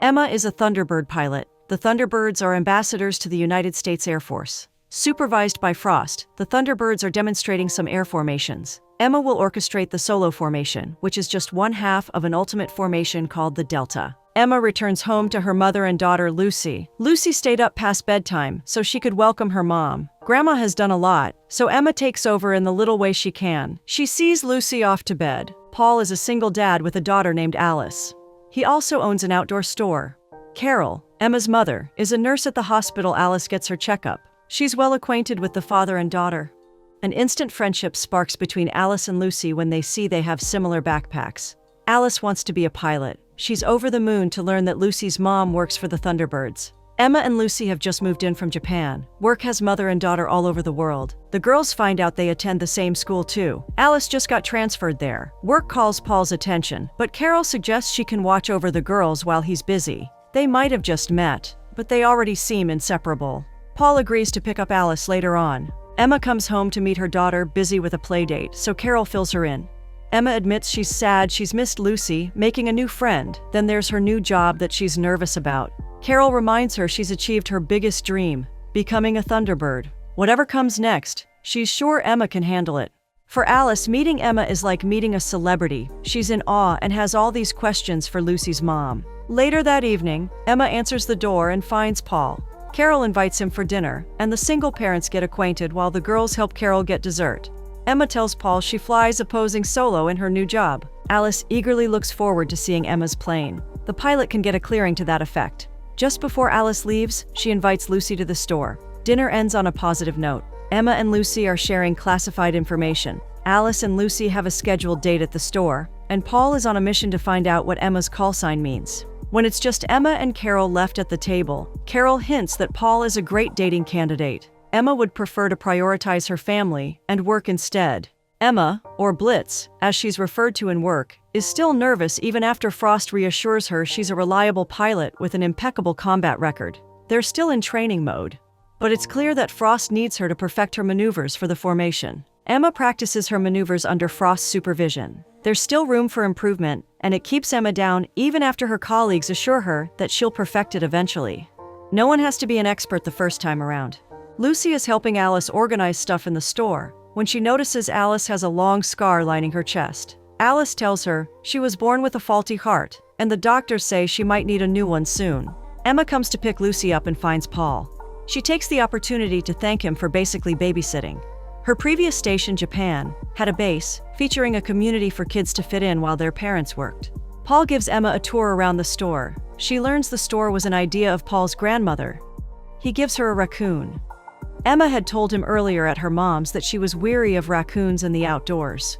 Emma is a Thunderbird pilot. The Thunderbirds are ambassadors to the United States Air Force. Supervised by Frost, the Thunderbirds are demonstrating some air formations. Emma will orchestrate the solo formation, which is just one half of an ultimate formation called the Delta. Emma returns home to her mother and daughter Lucy. Lucy stayed up past bedtime so she could welcome her mom. Grandma has done a lot, so Emma takes over in the little way she can. She sees Lucy off to bed. Paul is a single dad with a daughter named Alice. He also owns an outdoor store. Carol, Emma's mother, is a nurse at the hospital Alice gets her checkup. She's well acquainted with the father and daughter. An instant friendship sparks between Alice and Lucy when they see they have similar backpacks. Alice wants to be a pilot. She's over the moon to learn that Lucy's mom works for the Thunderbirds. Emma and Lucy have just moved in from Japan. Work has mother and daughter all over the world. The girls find out they attend the same school too. Alice just got transferred there. Work calls Paul's attention, but Carol suggests she can watch over the girls while he's busy. They might have just met, but they already seem inseparable. Paul agrees to pick up Alice later on. Emma comes home to meet her daughter, busy with a playdate, so Carol fills her in. Emma admits she's sad she's missed Lucy, making a new friend. Then there's her new job that she's nervous about. Carol reminds her she's achieved her biggest dream, becoming a Thunderbird. Whatever comes next, she's sure Emma can handle it. For Alice, meeting Emma is like meeting a celebrity. She's in awe and has all these questions for Lucy's mom. Later that evening, Emma answers the door and finds Paul. Carol invites him for dinner, and the single parents get acquainted while the girls help Carol get dessert. Emma tells Paul she flies a posing solo in her new job. Alice eagerly looks forward to seeing Emma's plane. The pilot can get a clearing to that effect. Just before Alice leaves, she invites Lucy to the store. Dinner ends on a positive note. Emma and Lucy are sharing classified information. Alice and Lucy have a scheduled date at the store, and Paul is on a mission to find out what Emma's call sign means. When it's just Emma and Carol left at the table, Carol hints that Paul is a great dating candidate. Emma would prefer to prioritize her family and work instead. Emma, or Blitz, as she's referred to in work, is still nervous even after Frost reassures her she's a reliable pilot with an impeccable combat record. They're still in training mode, but it's clear that Frost needs her to perfect her maneuvers for the formation. Emma practices her maneuvers under Frost's supervision. There's still room for improvement, and it keeps Emma down even after her colleagues assure her that she'll perfect it eventually. No one has to be an expert the first time around. Lucy is helping Alice organize stuff in the store when she notices Alice has a long scar lining her chest. Alice tells her she was born with a faulty heart, and the doctors say she might need a new one soon. Emma comes to pick Lucy up and finds Paul. She takes the opportunity to thank him for basically babysitting. Her previous station, Japan, had a base featuring a community for kids to fit in while their parents worked. Paul gives Emma a tour around the store. She learns the store was an idea of Paul's grandmother. He gives her a raccoon. Emma had told him earlier at her mom's that she was weary of raccoons in the outdoors.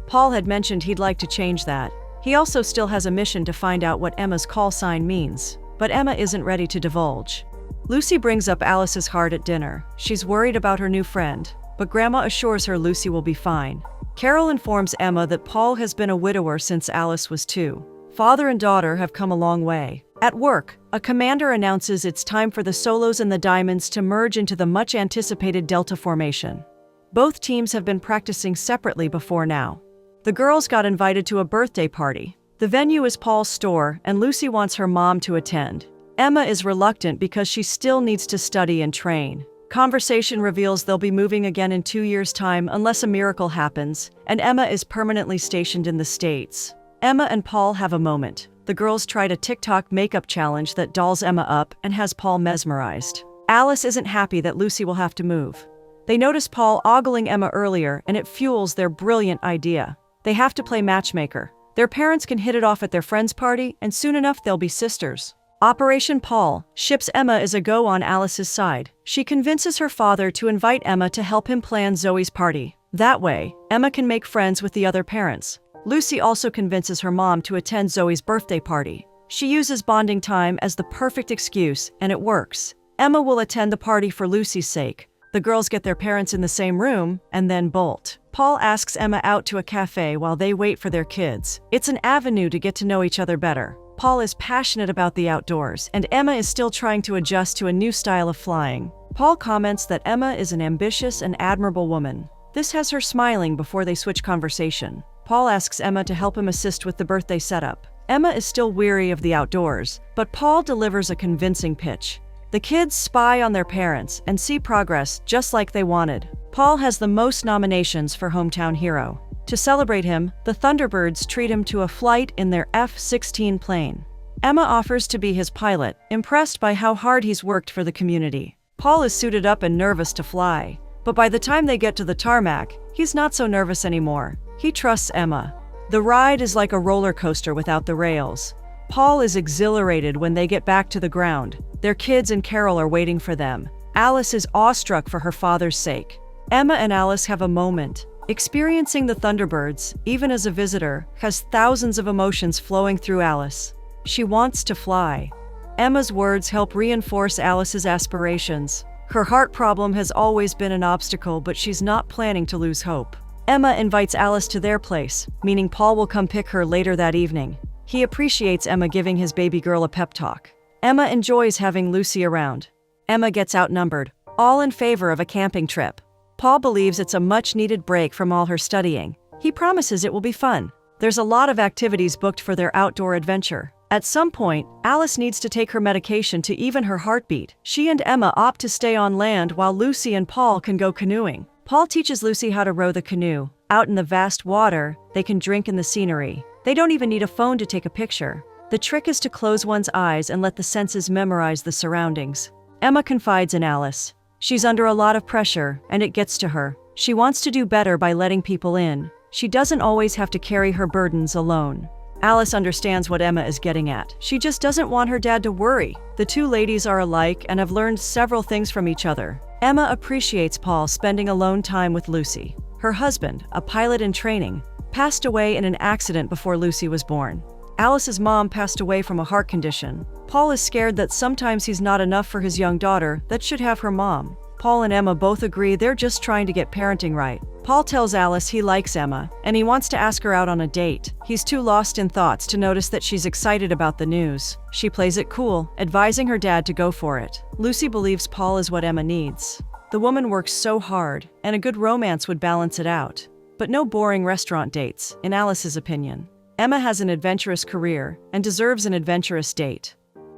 Paul had mentioned he'd like to change that. He also still has a mission to find out what Emma's call sign means, but Emma isn't ready to divulge. Lucy brings up Alice's heart at dinner. She's worried about her new friend, but Grandma assures her Lucy will be fine. Carol informs Emma that Paul has been a widower since Alice was 2. Father and daughter have come a long way. At work, a commander announces it's time for the Solos and the Diamonds to merge into the much-anticipated Delta formation. Both teams have been practicing separately before now. The girls got invited to a birthday party. The venue is Paul's store, and Lucy wants her mom to attend. Emma is reluctant because she still needs to study and train. Conversation reveals they'll be moving again in 2 years' time unless a miracle happens, and Emma is permanently stationed in the States. Emma and Paul have a moment. The girls tried a TikTok makeup challenge that dolls Emma up and has Paul mesmerized. Alice isn't happy that Lucy will have to move. They notice Paul ogling Emma earlier, and it fuels their brilliant idea. They have to play matchmaker. Their parents can hit it off at their friend's party, and soon enough they'll be sisters. Operation Paul ships Emma is a go on Alice's side. She convinces her father to invite Emma to help him plan Zoe's party. That way, Emma can make friends with the other parents. Lucy also convinces her mom to attend Zoe's birthday party. She uses bonding time as the perfect excuse, and it works. Emma will attend the party for Lucy's sake. The girls get their parents in the same room, and then bolt. Paul asks Emma out to a cafe while they wait for their kids. It's an avenue to get to know each other better. Paul is passionate about the outdoors, and Emma is still trying to adjust to a new style of flying. Paul comments that Emma is an ambitious and admirable woman. This has her smiling before they switch conversation. Paul asks Emma to help him assist with the birthday setup. Emma is still weary of the outdoors, but Paul delivers a convincing pitch. The kids spy on their parents and see progress just like they wanted. Paul has the most nominations for Hometown Hero. To celebrate him, the Thunderbirds treat him to a flight in their F-16 plane. Emma offers to be his pilot, impressed by how hard he's worked for the community. Paul is suited up and nervous to fly, but by the time they get to the tarmac, he's not so nervous anymore. He trusts Emma. The ride is like a roller coaster without the rails. Paul is exhilarated when they get back to the ground. Their kids and Carol are waiting for them. Alice is awestruck for her father's sake. Emma and Alice have a moment. Experiencing the Thunderbirds, even as a visitor, has thousands of emotions flowing through Alice. She wants to fly. Emma's words help reinforce Alice's aspirations. Her heart problem has always been an obstacle, but she's not planning to lose hope. Emma invites Alice to their place, meaning Paul will come pick her later that evening. He appreciates Emma giving his baby girl a pep talk. Emma enjoys having Lucy around. Emma gets outnumbered, all in favor of a camping trip. Paul believes it's a much-needed break from all her studying. He promises it will be fun. There's a lot of activities booked for their outdoor adventure. At some point, Alice needs to take her medication to even her heartbeat. She and Emma opt to stay on land while Lucy and Paul can go canoeing. Paul teaches Lucy how to row the canoe. Out in the vast water, they can drink in the scenery. They don't even need a phone to take a picture. The trick is to close one's eyes and let the senses memorize the surroundings. Emma confides in Alice. She's under a lot of pressure, and it gets to her. She wants to do better by letting people in. She doesn't always have to carry her burdens alone. Alice understands what Emma is getting at. She just doesn't want her dad to worry. The two ladies are alike and have learned several things from each other. Emma appreciates Paul spending alone time with Lucy. Her husband, a pilot in training, passed away in an accident before Lucy was born. Alice's mom passed away from a heart condition. Paul is scared that sometimes he's not enough for his young daughter that should have her mom. Paul and Emma both agree they're just trying to get parenting right. Paul tells Alice he likes Emma, and he wants to ask her out on a date. He's too lost in thoughts to notice that she's excited about the news. She plays it cool, advising her dad to go for it. Lucy believes Paul is what Emma needs. The woman works so hard, and a good romance would balance it out. But no boring restaurant dates, in Alice's opinion. Emma has an adventurous career and deserves an adventurous date.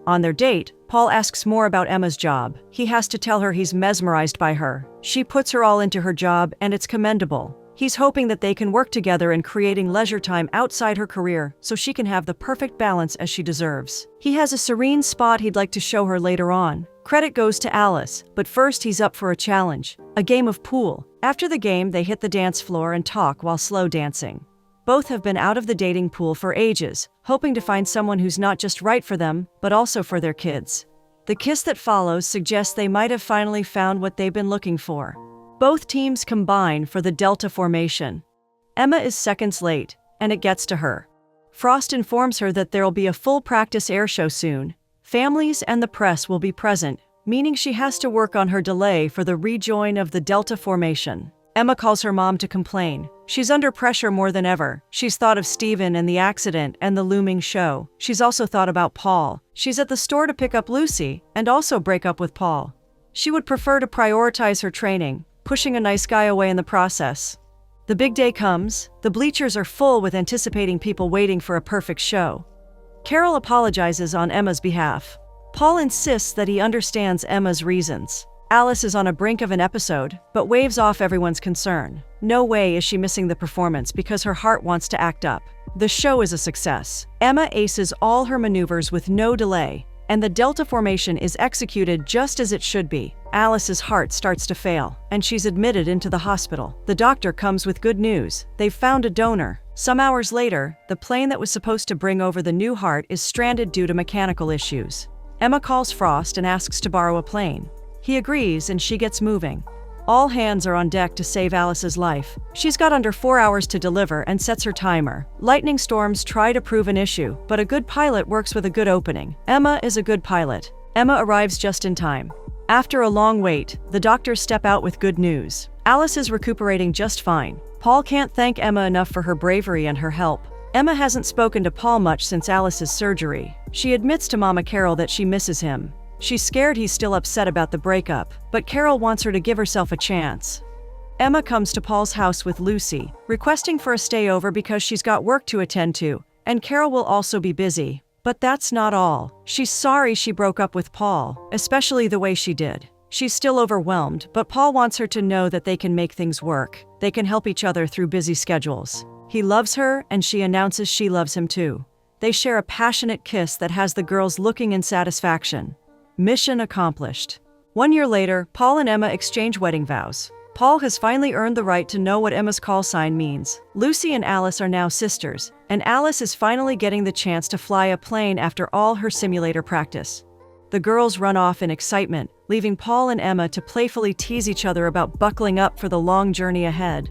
On their date, Paul asks more about Emma's job. He has to tell her he's mesmerized by her. She puts her all into her job, and it's commendable. He's hoping that they can work together in creating leisure time outside her career so she can have the perfect balance as she deserves. He has a serene spot he'd like to show her later on. Credit goes to Alice, but first he's up for a challenge, a game of pool. After the game, they hit the dance floor and talk while slow dancing. Both have been out of the dating pool for ages, hoping to find someone who's not just right for them, but also for their kids. The kiss that follows suggests they might have finally found what they've been looking for. Both teams combine for the Delta formation. Emma is seconds late, and it gets to her. Frost informs her that there'll be a full practice air show soon. Families and the press will be present, meaning she has to work on her delay for the rejoin of the Delta formation. Emma calls her mom to complain. She's under pressure more than ever. She's thought of Steven and the accident and the looming show. She's also thought about Paul. She's at the store to pick up Lucy and also break up with Paul. She would prefer to prioritize her training, pushing a nice guy away in the process. The big day comes. The bleachers are full with anticipating people waiting for a perfect show. Carol apologizes on Emma's behalf. Paul insists that he understands Emma's reasons. Alice is on a brink of an episode, but waves off everyone's concern. No way is she missing the performance because her heart wants to act up. The show is a success. Emma aces all her maneuvers with no delay, and the Delta formation is executed just as it should be. Alice's heart starts to fail, and she's admitted into the hospital. The doctor comes with good news. They've found a donor. Some hours later, the plane that was supposed to bring over the new heart is stranded due to mechanical issues. Emma calls Frost and asks to borrow a plane. He agrees, and she gets moving. All hands are on deck to save Alice's life. She's got under 4 hours to deliver and sets her timer. Lightning storms try to prove an issue, but a good pilot works with a good opening. Emma is a good pilot. Emma arrives just in time. After a long wait, the doctors step out with good news. Alice is recuperating just fine. Paul can't thank Emma enough for her bravery and her help. Emma hasn't spoken to Paul much since Alice's surgery. She admits to Mama Carol that she misses him. She's scared he's still upset about the breakup, but Carol wants her to give herself a chance. Emma comes to Paul's house with Lucy, requesting for a stayover because she's got work to attend to. And Carol will also be busy. But that's not all. She's sorry she broke up with Paul, especially the way she did. She's still overwhelmed, but Paul wants her to know that they can make things work. They can help each other through busy schedules. He loves her, and she announces she loves him too. They share a passionate kiss that has the girls looking in satisfaction. Mission accomplished. 1 year later, Paul and Emma exchange wedding vows. Paul has finally earned the right to know what Emma's call sign means. Lucy and Alice are now sisters, and Alice is finally getting the chance to fly a plane after all her simulator practice. The girls run off in excitement, leaving Paul and Emma to playfully tease each other about buckling up for the long journey ahead.